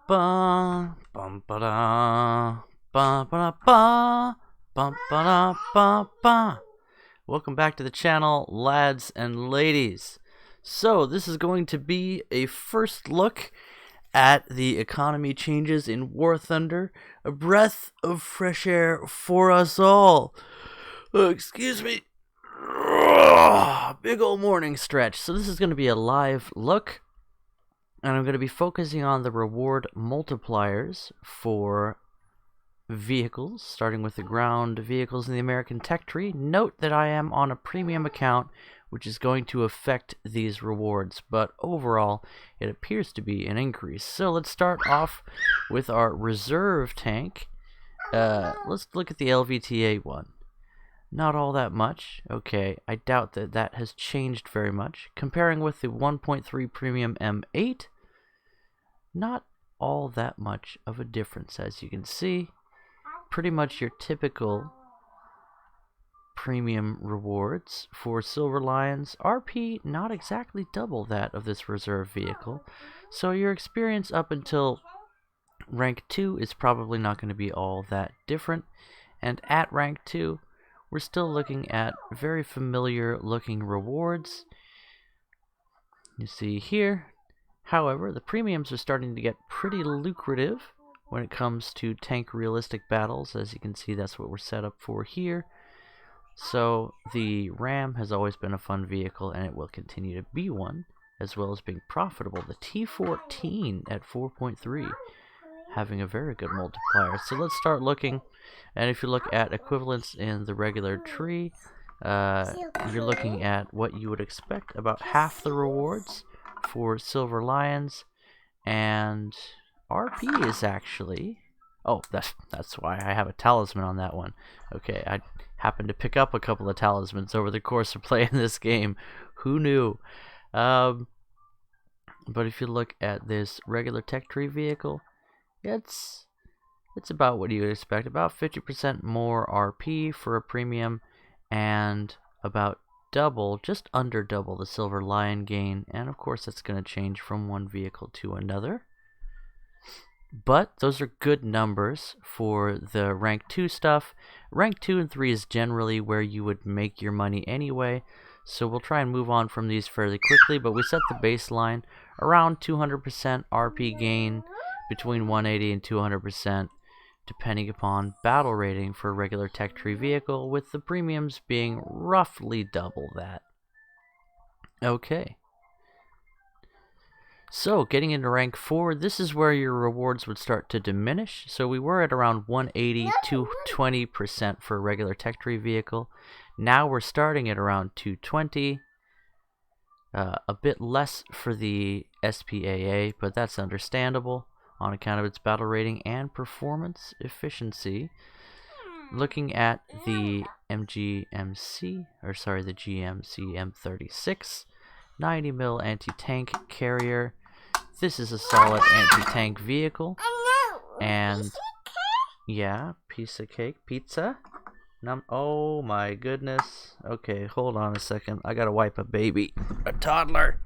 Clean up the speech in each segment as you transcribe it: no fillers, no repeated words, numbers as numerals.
ba bum ba da ba ba ba bum ba da ba ba. Welcome back to the channel, lads and ladies. So this is going to be a first look at the economy changes in War Thunder, a breath of fresh air for us all. Excuse me. Big old morning stretch. So this is going to be a live look, and I'm going to be focusing on the reward multipliers for vehicles, starting with the ground vehicles in the American tech tree. Note that I am on a premium account, which is going to affect these rewards, but overall it appears to be an increase. So let's start off with our reserve tank. Let's look at the LVTA one. Not all that much. Okay, I doubt that that has changed very much. Comparing with the 1.3 Premium M8, not all that much of a difference, as you can see. Pretty much your typical premium rewards for Silver Lions. RP not exactly double that of this reserve vehicle, so your experience up until rank 2 is probably not going to be all that different, and at rank 2 we're still looking at very familiar looking rewards. You see here, however, the premiums are starting to get pretty lucrative when it comes to tank realistic battles. As you can see, that's what we're set up for here. So the Ram has always been a fun vehicle, and it will continue to be one, as well as being profitable. The T14 at 4.3 having a very good multiplier. So let's start looking, and if you look at equivalents in the regular tree, you're looking at what you would expect, about half the rewards for Silver Lions, and RP is actually... Oh, that's why I have a talisman on that one. Okay, I happened to pick up a couple of talismans over the course of playing this game. Who knew? But if you look at this regular tech tree vehicle, it's about what you would expect. About 50% more RP for a premium, and about double, just under double, the Silver Lion gain. And of course that's going to change from one vehicle to another. But those are good numbers for the rank 2 stuff. Rank 2 and 3 is generally where you would make your money anyway, so we'll try and move on from these fairly quickly. But we set the baseline around 200% RP gain, between 180 and 200%, depending upon battle rating for a regular tech tree vehicle, with the premiums being roughly double that. Okay. So, getting into rank 4, this is where your rewards would start to diminish. So we were at around 180 to 20% for a regular tech tree vehicle. Now we're starting at around 220. A bit less for the SPAA, but that's understandable on account of its battle rating and performance efficiency. Looking at the GMC M36, 90mm anti-tank carrier. This is a solid anti-tank vehicle. And yeah, piece of cake, pizza. Oh my goodness. Okay, hold on a second. I gotta wipe a baby, a toddler.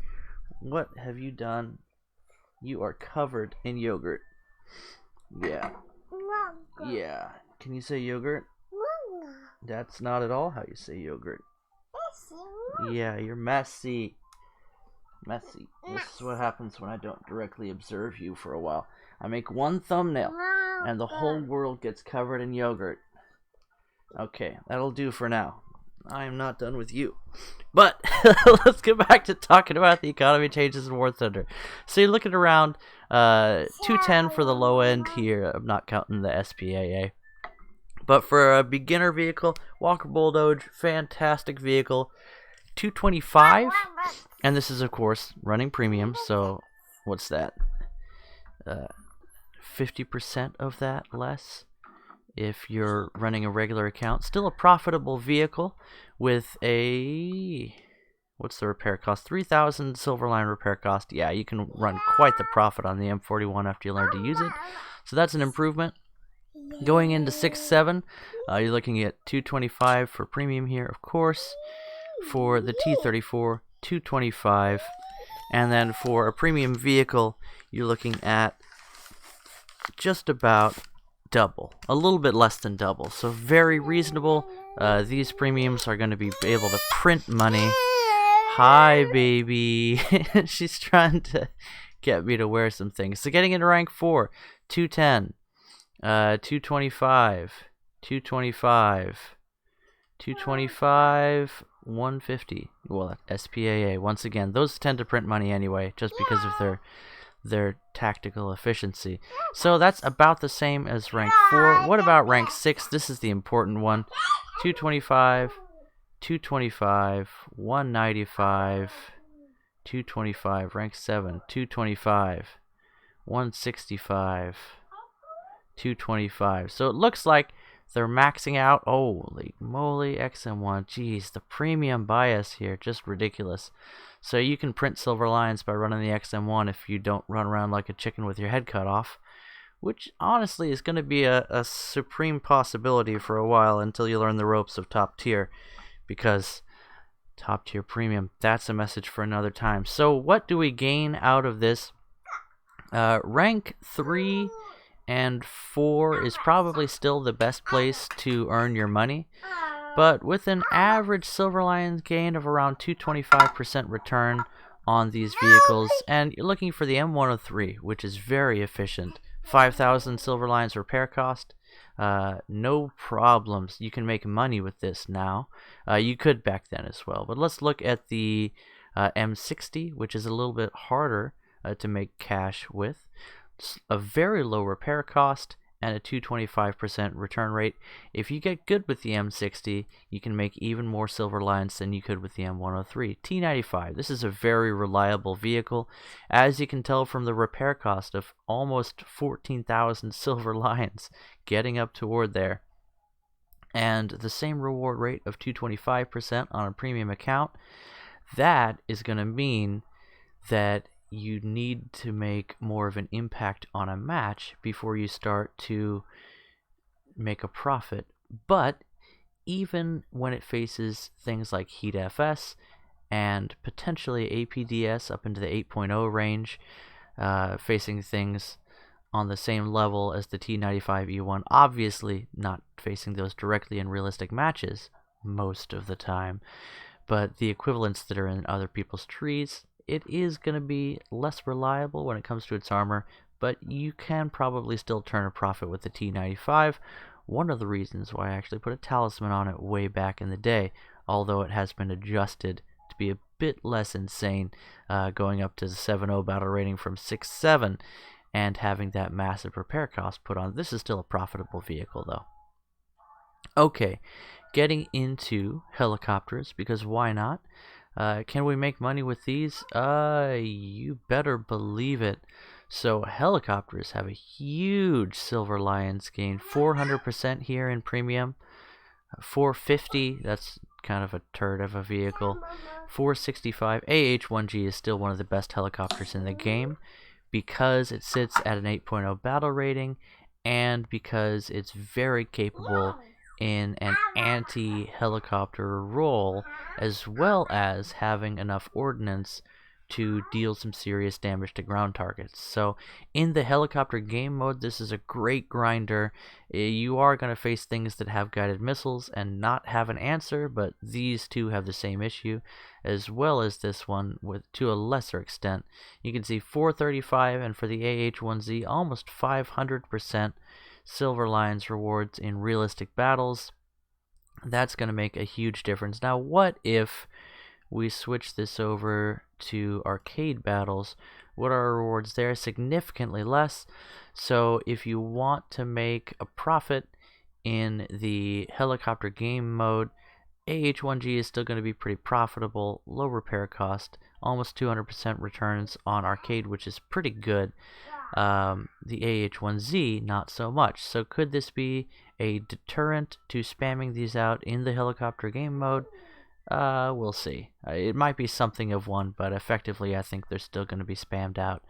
What have you done? You are covered in yogurt. Yeah. Yeah. Can you say yogurt? That's not at all how you say yogurt. Yeah, you're messy. Messy. This is what happens when I don't directly observe you for a while. I make one thumbnail, and the whole world gets covered in yogurt. Okay, that'll do for now. I am not done with you. But let's get back to talking about the economy changes in War Thunder. So you're looking around 210 for the low end here. I'm not counting the SPAA. But for a beginner vehicle, Walker Bulldoge, fantastic vehicle. 225, and this is of course running premium, so what's that? 50% of that less if you're running a regular account. Still a profitable vehicle with a, what's the repair cost? 3,000 Silverline repair cost. Yeah, you can run quite the profit on the M41 after you learn to use it, so that's an improvement. Going into 6.7, you're looking at 225 for premium here, of course. For the T34, 225, and then for a premium vehicle, you're looking at just about double, a little bit less than double, so very reasonable. These premiums are going to be able to print money. Hi, baby. She's trying to get me to wear some things. So getting into rank 4, 210, 225, 225, 225, 150. Well, SPAA. Once again, those tend to print money anyway, just because of their tactical efficiency. So that's about the same as rank 4. What about rank 6? This is the important one. 225, 225, 195, 225, rank 7, 225, 165, 225. So it looks like they're maxing out. Holy moly, XM1. Jeez, the premium bias here, just ridiculous. So you can print silver lions by running the XM1 if you don't run around like a chicken with your head cut off, which honestly is going to be a supreme possibility for a while until you learn the ropes of top tier, because top tier premium, that's a message for another time. So what do we gain out of this? Rank 3 and 4 is probably still the best place to earn your money, but with an average Silver Lions gain of around 225% return on these vehicles, and you're looking for the M103, which is very efficient. 5,000 Silver Lions repair cost. No problems. You can make money with this now. You could back then as well. But let's look at the M60, which is a little bit harder to make cash with. It's a very low repair cost and a 225% return rate. If you get good with the M60, you can make even more Silver Lions than you could with the M103. T95, this is a very reliable vehicle, as you can tell from the repair cost of almost 14,000 Silver Lions, getting up toward there. And the same reward rate of 225% on a premium account. That is going to mean that you need to make more of an impact on a match before you start to make a profit. But even when it faces things like Heat FS and potentially APDS up into the 8.0 range, facing things on the same level as the T95 E1, obviously not facing those directly in realistic matches most of the time, but the equivalents that are in other people's trees, it is going to be less reliable when it comes to its armor, but you can probably still turn a profit with the T95. One of the reasons why I actually put a talisman on it way back in the day, although it has been adjusted to be a bit less insane, going up to the 7.0 battle rating from 6.7 and having that massive repair cost put on. This is still a profitable vehicle though. Okay, getting into helicopters, because why not? Can we make money with these? You better believe it. So helicopters have a huge Silver Lions gain, 400% here in premium, 450, that's kind of a turd of a vehicle, 465. AH-1G is still one of the best helicopters in the game because it sits at an 8.0 battle rating and because it's very capable in an anti-helicopter role, as well as having enough ordnance to deal some serious damage to ground targets. So in the helicopter game mode, this is a great grinder. You are going to face things that have guided missiles and not have an answer, but these two have the same issue, as well as this one with to a lesser extent. You can see 435, and for the AH-1Z, almost 500% Silver Lions rewards in realistic battles. That's going to make a huge difference. Now, what if we switch this over to arcade battles? What are our rewards there? Significantly less. So if you want to make a profit in the helicopter game mode, AH-1G is still going to be pretty profitable. Low repair cost, almost 200% returns on arcade, which is pretty good. The AH-1Z, not so much. So could this be a deterrent to spamming these out in the helicopter game mode? We'll see. It might be something of one, but effectively I think they're still going to be spammed out.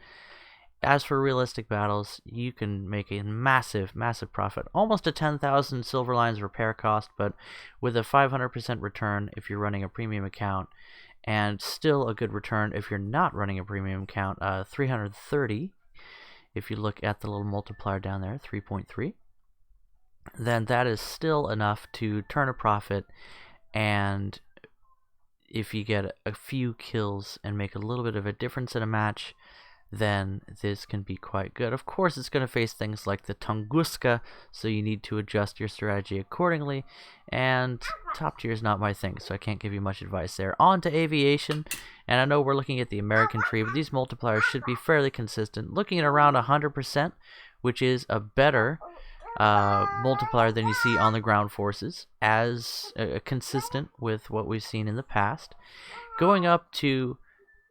As for realistic battles, you can make a massive, massive profit. Almost a 10,000 Silver Lions repair cost, but with a 500% return if you're running a premium account, and still a good return if you're not running a premium account, 330. if you look at the little multiplier down there, 3.3, then that is still enough to turn a profit. And if you get a few kills and make a little bit of a difference in a match, then this can be quite good. Of course, it's going to face things like the Tunguska, so you need to adjust your strategy accordingly, and top tier is not my thing, so I can't give you much advice there. On to Aviation, and I know we're looking at the American tree, but these multipliers should be fairly consistent, looking at around 100%, which is a better multiplier than you see on the ground forces, as consistent with what we've seen in the past. Going up to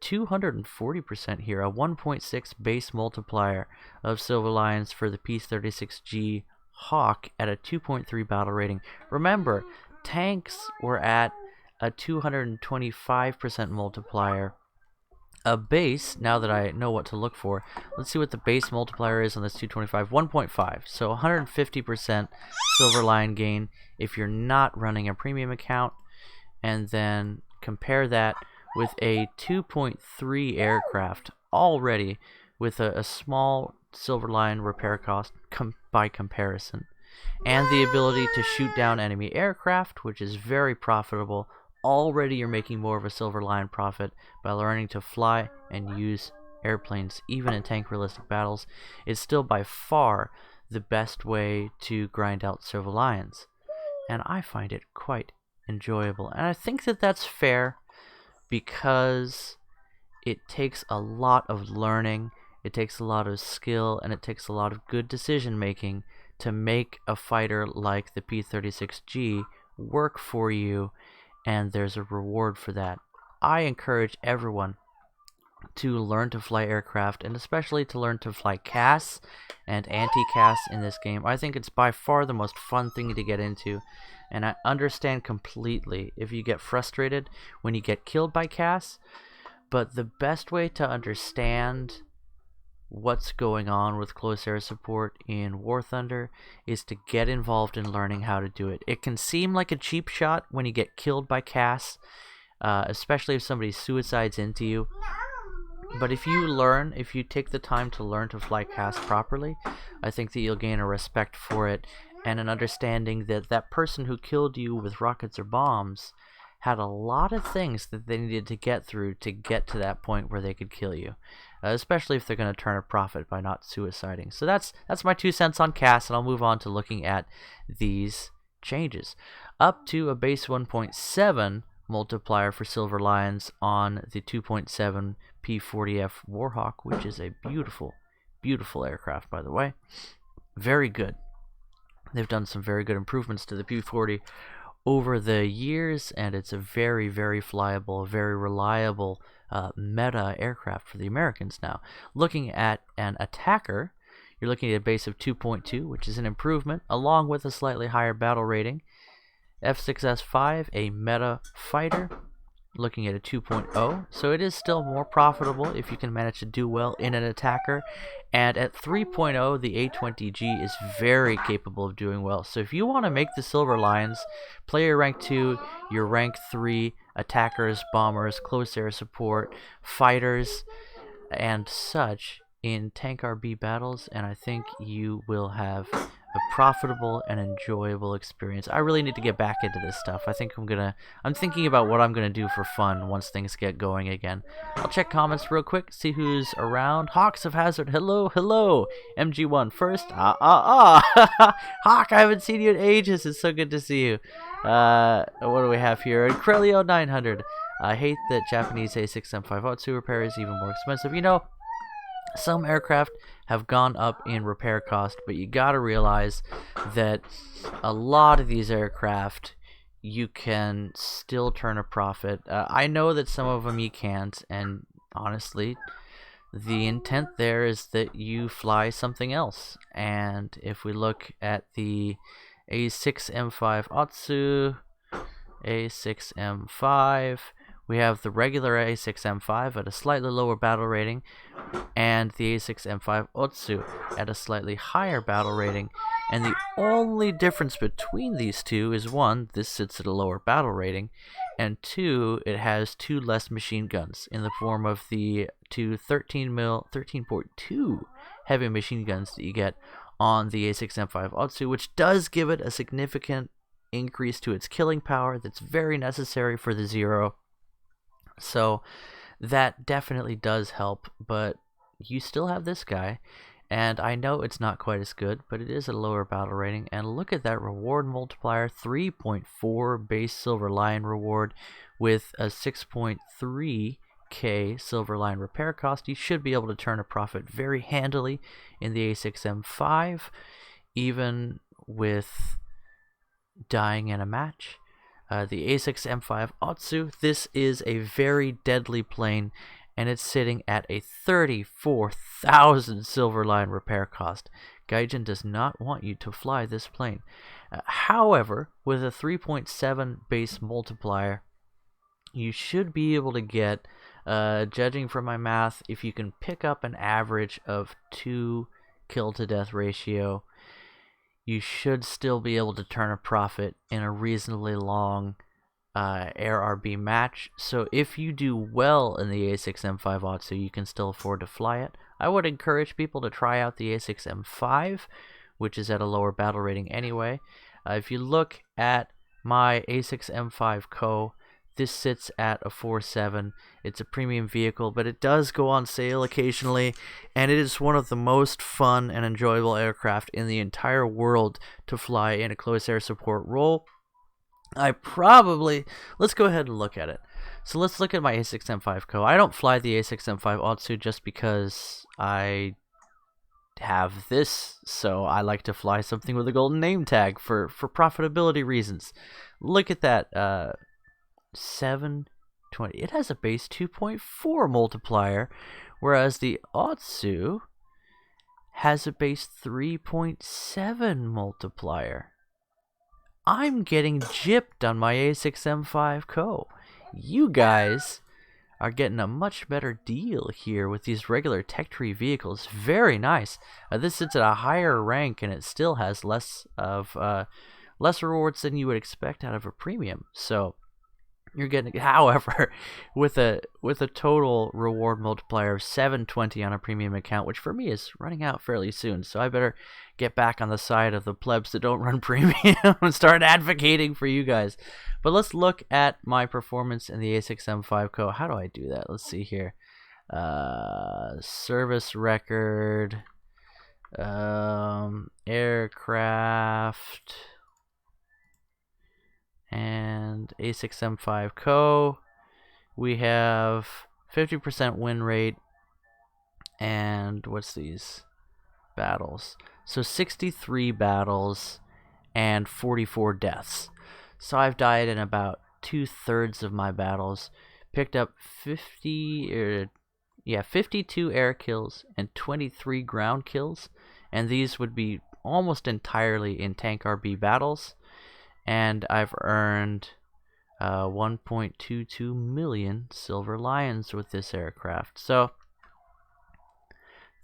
240% here, a 1.6 base multiplier of Silver Lions for the P-36G Hawk at a 2.3 battle rating. Remember, tanks were at a 225% multiplier. A base, now that I know what to look for, let's see what the base multiplier is on this 225, 1.5. So 150% Silver Lion gain if you're not running a premium account, and then compare that with a 2.3 aircraft already with a small Silver Lion repair cost by comparison, and the ability to shoot down enemy aircraft, which is very profitable. Already you're making more of a Silver Lion profit by learning to fly and use airplanes, even in tank realistic battles. It's still by far the best way to grind out Silver Lions, and I find it quite enjoyable. And I think that that's fair, because it takes a lot of learning, it takes a lot of skill, and it takes a lot of good decision making to make a fighter like the P-36G work for you, and there's a reward for that. I encourage everyone to learn to fly aircraft, and especially to learn to fly CAS and anti-CAS in this game. I think it's by far the most fun thing to get into, and I understand completely if you get frustrated when you get killed by CAS, but the best way to understand what's going on with close air support in War Thunder is to get involved in learning how to do it. It can seem like a cheap shot when you get killed by CAS, especially if somebody suicides into you. But if you take the time to learn to fly CAS properly, I think that you'll gain a respect for it and an understanding that that person who killed you with rockets or bombs had a lot of things that they needed to get through to get to that point where they could kill you, especially if they're going to turn a profit by not suiciding. So that's my 2 cents on CAS, and I'll move on to looking at these changes. Up to a base 1.7 multiplier for Silver Lions on the 2.7 P-40F Warhawk, which is a beautiful, beautiful aircraft, by the way. Very good. They've done some very good improvements to the P-40 over the years, and it's a very, very flyable, very reliable meta aircraft for the Americans now. Looking at an attacker, you're looking at a base of 2.2, which is an improvement, along with a slightly higher battle rating. F6S5, a meta fighter, looking at a 2.0, so it is still more profitable if you can manage to do well in an attacker. And at 3.0, the A20G is very capable of doing well. So if you want to make the Silver Lions, play your rank 2, your rank 3 attackers, bombers, close air support, fighters, and such in tank RB battles, and I think you will have a profitable and enjoyable experience. I really need to get back into this stuff. I'm thinking about what I'm gonna do for fun once things get going again. I'll check comments real quick, see who's around. Hawks of Hazard, hello, hello. MG1 first, Hawk, I haven't seen you in ages. It's so good to see you. What do we have here? Crelio 900. I hate that Japanese A6M5 Otsu repair is even more expensive. You know, some aircraft have gone up in repair cost, but you gotta realize that a lot of these aircraft you can still turn a profit. I know that some of them you can't, and honestly, the intent there is that you fly something else. And if we look at the A6M5 Otsu, A6M5, we have the regular A6M5 at a slightly lower battle rating, and the A6M5 Otsu at a slightly higher battle rating. And the only difference between these two is, one, this sits at a lower battle rating, and two, it has 2 less machine guns in the form of the two 13.2 heavy machine guns that you get on the A6M5 Otsu, which does give it a significant increase to its killing power that's very necessary for the Zero. So that definitely does help, but you still have this guy, and I know it's not quite as good, but it is a lower battle rating. And look at that reward multiplier, 3.4 base Silver Lion reward with a 6.3k Silver Lion repair cost. You should be able to turn a profit very handily in the A6M5, even with dying in a match. The A6M5 Otsu, this is a very deadly plane, and it's sitting at a 34,000 Silver Lion repair cost. Gaijin does not want you to fly this plane. However, with a 3.7 base multiplier, you should be able to get, judging from my math, if you can pick up an average of 2 kill to death ratio, you should still be able to turn a profit in a reasonably long AirRB match. So if you do well in the A6M5 Otsu, you can still afford to fly it. I would encourage people to try out the A6M5, which is at a lower battle rating anyway. If you look at my A6M5 Co, this sits at a 4.7. It's a premium vehicle, but it does go on sale occasionally, and it is one of the most fun and enjoyable aircraft in the entire world to fly in a close air support role. Let's go ahead and look at it. So let's look at my A6M5 Co. I don't fly the A6M5 Otsu just because I have this, so I like to fly something with a golden name tag for profitability reasons. Look at that, 720. It has a base 2.4 multiplier, whereas the Otsu has a base 3.7 multiplier. I'm getting gypped on my A6M5 Co. You guys are getting a much better deal here with these regular tech tree vehicles. Very nice. This sits at a higher rank, and it still has less rewards than you would expect out of a premium. So you're getting, however, with a total reward multiplier of 720 on a premium account, which for me is running out fairly soon. So I better get back on the side of the plebs that don't run premium and start advocating for you guys. But let's look at my performance in the A6M5 Co. How do I do that? Let's see here. Service record, aircraft, and A6M5 Co. We have 50% win rate, and what's these battles? So 63 battles and 44 deaths. So I've died in about 2/3 of my battles. Picked up 52 air kills and 23 ground kills, and these would be almost entirely in tank RB battles. And I've earned 1.22 million Silver Lions with this aircraft. So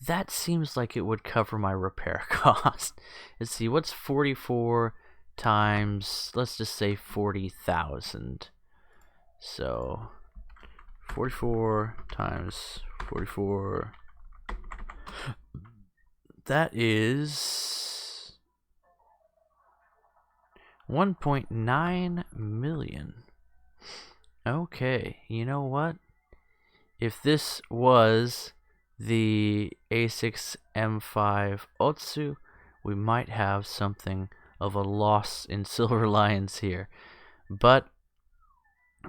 that seems like it would cover my repair cost. Let's see, what's 44 times, let's just say 40,000. So 44 times 44, that is 1.9 million. Okay, you know what? If this was the A6M5 Otsu, we might have something of a loss in Silver Lions here. But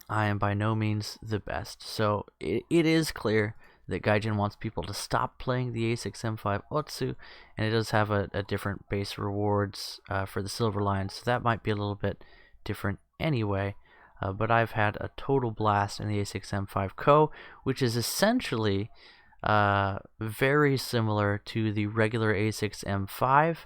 I am by no means the best. So it is clear that Gaijin wants people to stop playing the A6M5 Otsu, and it does have a different base rewards for the Silver Lions, so that might be a little bit different anyway. But I've had a total blast in the A6M5 Co, which is essentially very similar to the regular A6M5,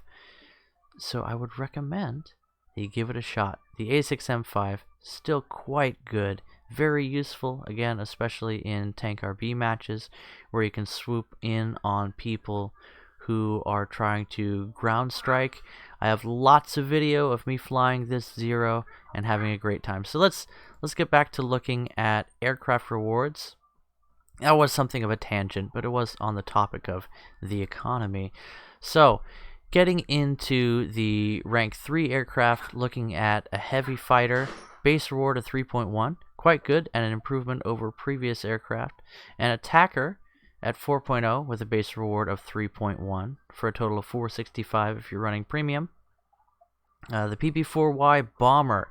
so I would recommend that you give it a shot. The A6M5, still quite good, very useful, again, especially in tank RB matches, where you can swoop in on people who are trying to ground strike. I have lots of video of me flying this Zero and having a great time. So let's get back to looking at aircraft rewards. That was something of a tangent, but it was on the topic of the economy. So, getting into the rank 3 aircraft, looking at a heavy fighter, base reward of 3.1, quite good, and an improvement over previous aircraft. An attacker at 4.0 with a base reward of 3.1 for a total of 465 if you're running premium. The PP4Y Bomber.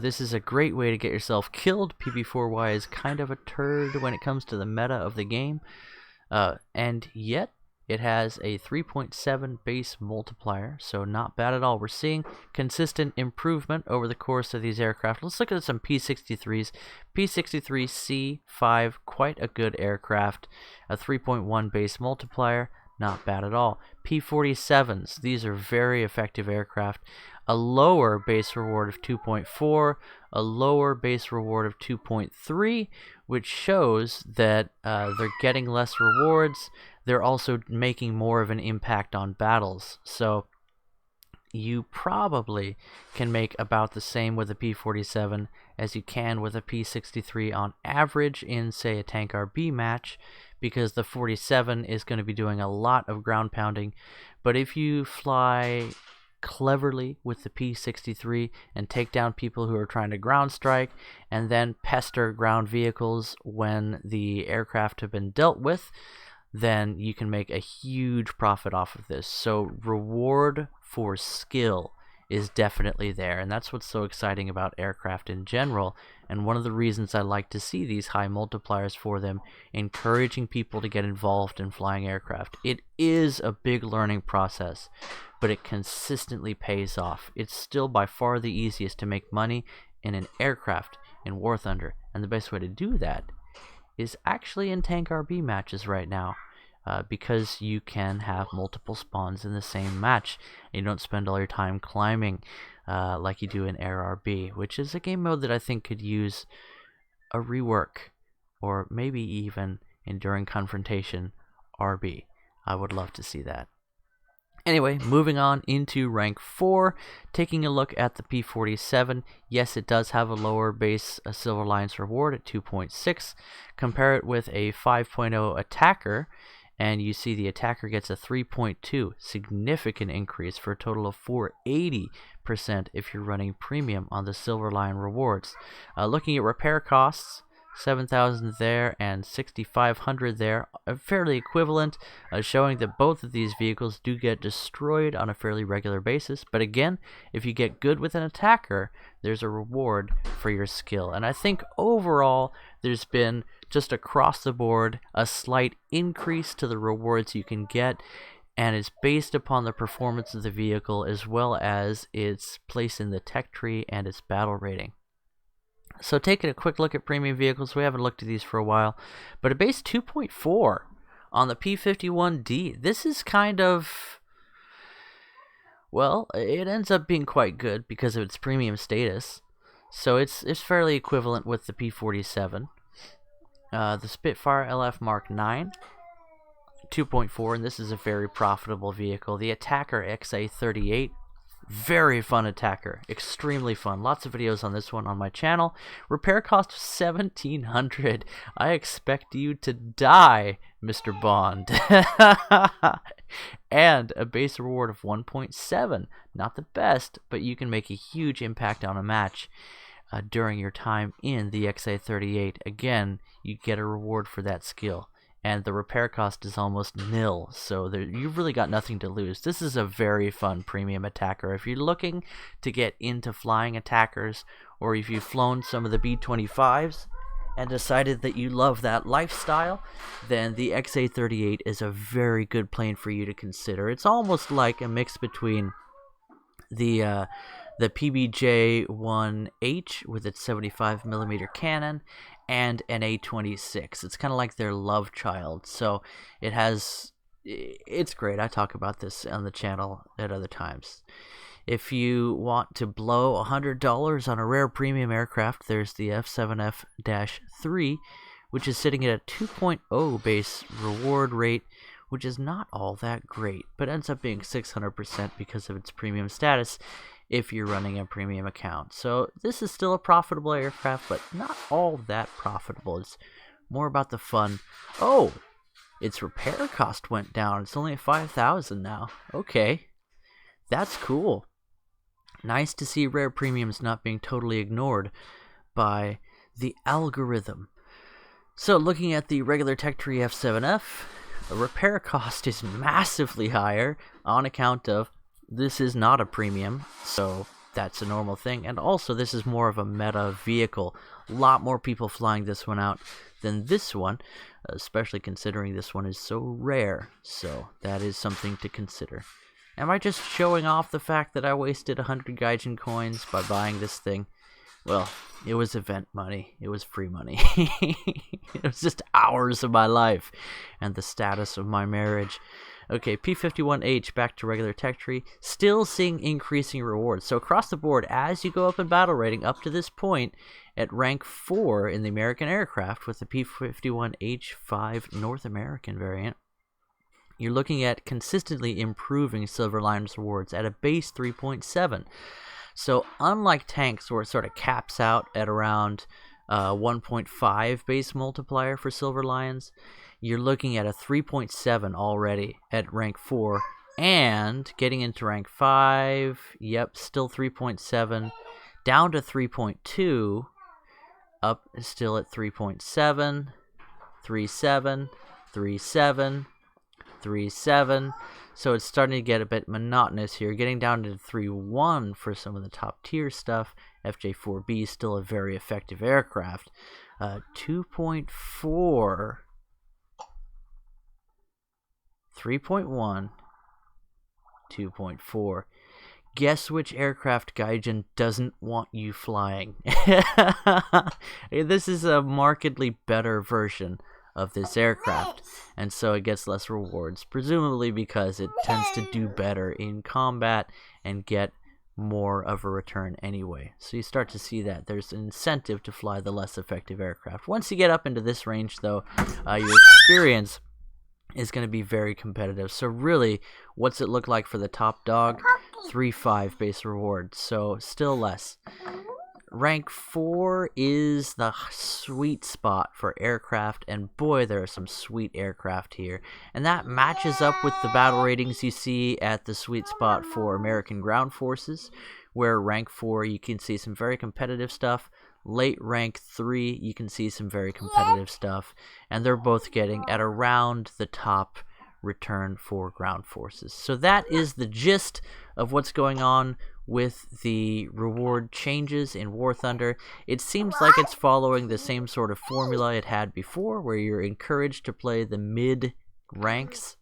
This is a great way to get yourself killed. PP4Y is kind of a turd when it comes to the meta of the game, and yet it has a 3.7 base multiplier, so not bad at all. We're seeing consistent improvement over the course of these aircraft. Let's look at some P-63s. P-63C5, quite a good aircraft. A 3.1 base multiplier, not bad at all. P-47s, these are very effective aircraft. A lower base reward of 2.4, a lower base reward of 2.3, which shows that they're getting less rewards. They're also making more of an impact on battles. So you probably can make about the same with a P-47 as you can with a P-63 on average in, say, a Tank RB match, because the 47 is going to be doing a lot of ground pounding. But if you fly cleverly with the P-63 and take down people who are trying to ground strike, and then pester ground vehicles when the aircraft have been dealt with, then you can make a huge profit off of this. So reward for skill is definitely there, and that's what's so exciting about aircraft in general, and one of the reasons I like to see these high multipliers for them, encouraging people to get involved in flying aircraft. It is a big learning process, but it consistently pays off. It's still by far the easiest to make money in an aircraft in War Thunder, and the best way to do that is actually in Tank RB matches right now, because you can have multiple spawns in the same match. You don't spend all your time climbing like you do in Air RB, which is a game mode that I think could use a rework, or maybe even Enduring Confrontation RB. I would love to see that. Anyway, moving on into rank 4, taking a look at the P-47. Yes, it does have a lower base Silver Lions reward at 2.6. Compare it with a 5.0 attacker, and you see the attacker gets a 3.2, significant increase for a total of 480% if you're running premium on the Silver Lion rewards. Looking at repair costs, 7,000 there and 6,500 there, fairly equivalent, showing that both of these vehicles do get destroyed on a fairly regular basis. But again, if you get good with an attacker, there's a reward for your skill. And I think overall, there's been just across the board a slight increase to the rewards you can get, and it's based upon the performance of the vehicle as well as its place in the tech tree and its battle rating. So taking a quick look at premium vehicles, we haven't looked at these for a while, but a base 2.4 on the P-51D. This is kind of, well, it ends up being quite good because of its premium status. So it's fairly equivalent with the P-47. The Spitfire LF Mark 9, 2.4, and this is a very profitable vehicle. The Attacker XA38, very fun attacker, extremely fun. Lots of videos on this one on my channel. Repair cost 1,700. I expect you to die, Mr. Bond. And a base reward of 1.7. Not the best, but you can make a huge impact on a match during your time in the XA38. Again, you get a reward for that skill. And the repair cost is almost nil, so you've really got nothing to lose. This is a very fun premium attacker. If you're looking to get into flying attackers, or if you've flown some of the B-25s and decided that you love that lifestyle, then the XA38 is a very good plane for you to consider. It's almost like a mix between the PBJ-1H with its 75mm cannon and an A26. It's kind of like their love child. So it's great. I talk about this on the channel at other times. If you want to blow $100 on a rare premium aircraft, there's the F7F-3, which is sitting at a 2.0 base reward rate, which is not all that great, but ends up being 600% because of its premium status if you're running a premium account. So this is still a profitable aircraft, but not all that profitable. It's more about the fun. Oh, its repair cost went down. It's only at 5,000 now. Okay, that's cool. Nice to see rare premiums not being totally ignored by the algorithm. So looking at the regular Tech Tree F7F, the repair cost is massively higher on account of this is not a premium, so that's a normal thing. And also this is more of a meta vehicle. A lot more people flying this one out than this one, especially considering this one is so rare. So that is something to consider. Am I just showing off the fact that I wasted 100 Gaijin coins by buying this thing? Well, it was event money. It was free money. It was just hours of my life and the status of my marriage. Okay, P51H back to regular Tech Tree. Still seeing increasing rewards. So across the board, as you go up in battle rating up to this point, at rank 4 in the American aircraft with the P51H5 North American variant, you're looking at consistently improving Silver Lions rewards at a base 3.7. So unlike tanks where it sort of caps out at around 1.5 base multiplier for Silver Lions, you're looking at a 3.7 already at rank 4. And getting into rank 5, yep, still 3.7, down to 3.2, up still at 3.7, 3.7, 3.7, 3.7. So it's starting to get a bit monotonous here, getting down to 3.1 for some of the top tier stuff. FJ4B is still a very effective aircraft. 2.4, 3.1, 2.4. Guess which aircraft Gaijin doesn't want you flying? This is a markedly better version of this aircraft, and so it gets less rewards, presumably because it tends to do better in combat and get more of a return anyway. So you start to see that there's an incentive to fly the less effective aircraft. Once you get up into this range, though, your experience is going to be very competitive. So really, what's it look like for the top dog? 3.5 base rewards, so still less. Rank 4 is the sweet spot for aircraft, and boy, there are some sweet aircraft here. And that matches up with the battle ratings you see at the sweet spot for American Ground Forces, where rank 4 you can see some very competitive stuff. Late rank 3 you can see some very competitive stuff, and they're both getting at around the top return for ground forces. So that is the gist of what's going on with the reward changes in War Thunder. It seems like it's following the same sort of formula it had before, where you're encouraged to play the mid ranks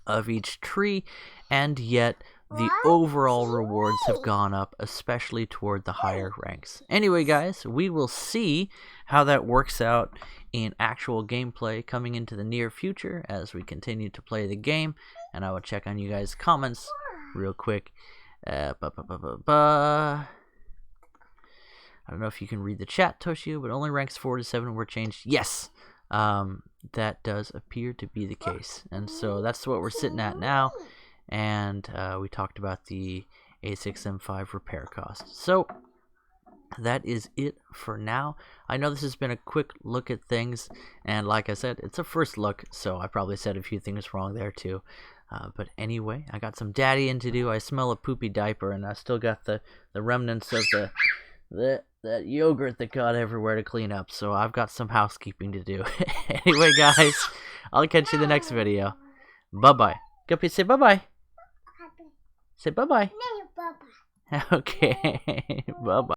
of each tree, and yet the overall rewards have gone up, especially toward the higher ranks. Anyway, guys, we will see how that works out in actual gameplay coming into the near future as we continue to play the game, and I will check on you guys' comments real quick. I don't know if you can read the chat, Toshio, but only ranks 4 to 7 were changed. Yes, that does appear to be the case, and so that's what we're sitting at now. And we talked about the A6M5 repair cost. So that is it for now. I know this has been a quick look at things, and like I said, it's a first look, so I probably said a few things wrong there too. But anyway, I got some daddying to do. I smell a poopy diaper, and I still got the remnants of that yogurt that got everywhere to clean up. So I've got some housekeeping to do. Anyway, guys, I'll catch you in the next video. Bye-bye. Guppy, say bye-bye. Say bye-bye. Okay. Bye-bye.